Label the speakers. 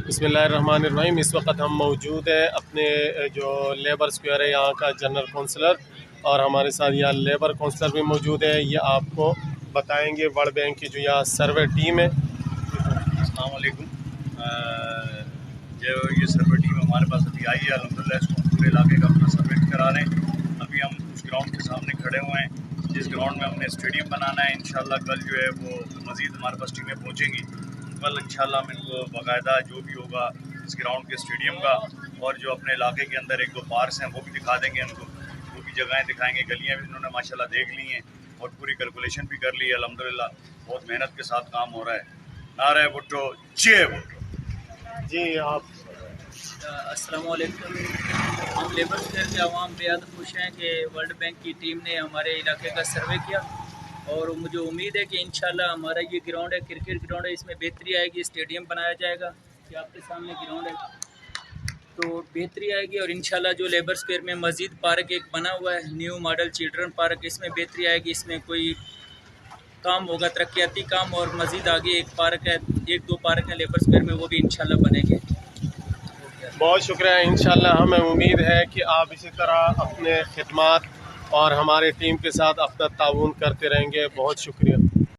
Speaker 1: बिस्मिल्लाहिर्रहमानिर्रहीम। इस वक्त हम मौजूद हैं अपने जो लेबर स्क्वायर है यहाँ का जनरल कौंसलर, और हमारे साथ यहाँ लेबर कौंसलर भी मौजूद है। ये आपको बताएंगे वर्ल्ड बैंक की जो यहाँ सर्वे टीम है।
Speaker 2: अस्सलाम वालेकुम। जो ये सर्वे टीम हमारे पास अभी आई है, अल्हम्दुलिल्लाह इसको पूरे इलाके का अपना सर्वे करा रहे हैं। अभी हम उस ग्राउंड के सामने खड़े हुए हैं जिस ग्राउंड में हमने स्टेडियम बनाना है। इंशाल्लाह कल जो है वो मज़ीद हमारे पास टीमें पहुँचेंगी। कल इंशाल्लाह हम इनको बाकायदा जो भी होगा इस ग्राउंड के स्टेडियम का और जो अपने इलाके के अंदर एक दो पार्क्स हैं वो भी दिखा देंगे उनको, वो भी जगहें दिखाएंगे। गलियाँ भी इन्होंने माशाल्लाह देख ली हैं और पूरी कैलकुलेशन भी कर ली है। अल्हम्दुलिल्लाह बहुत मेहनत के साथ काम हो रहा है। नारे भुट्टो जय भुट्टो।
Speaker 1: जी आप
Speaker 3: अस्सलाम वालेकुम। हम लेबर स्क्वायर के अवाम बेहद खुश हैं कि वर्ल्ड बैंक की टीम ने हमारे इलाके का सर्वे किया और मुझे उम्मीद है कि इंशाल्लाह हमारा ये ग्राउंड है, क्रिकेट ग्राउंड है, इसमें बेहतरी आएगी। स्टेडियम बनाया जाएगा, ये आपके सामने ग्राउंड है, तो बेहतरी आएगी। और इंशाल्लाह जो लेबर स्क्वायर में मस्जिद पार्क एक बना हुआ है, न्यू मॉडल चिल्ड्रन पार्क, इसमें बेहतरी आएगी। इसमें कोई काम होगा, तरक्याती काम, और मस्जिद आगे एक पार्क है, एक दो पार्क है लेबर स्क्वायर में, वो भी इंशाल्लाह बनेंगे।
Speaker 1: बहुत शुक्रिया। इंशाल्लाह हमें उम्मीद है कि आप इसी तरह अपने खिदमात और हमारे टीम के साथ अपना ताउन करते रहेंगे। बहुत शुक्रिया।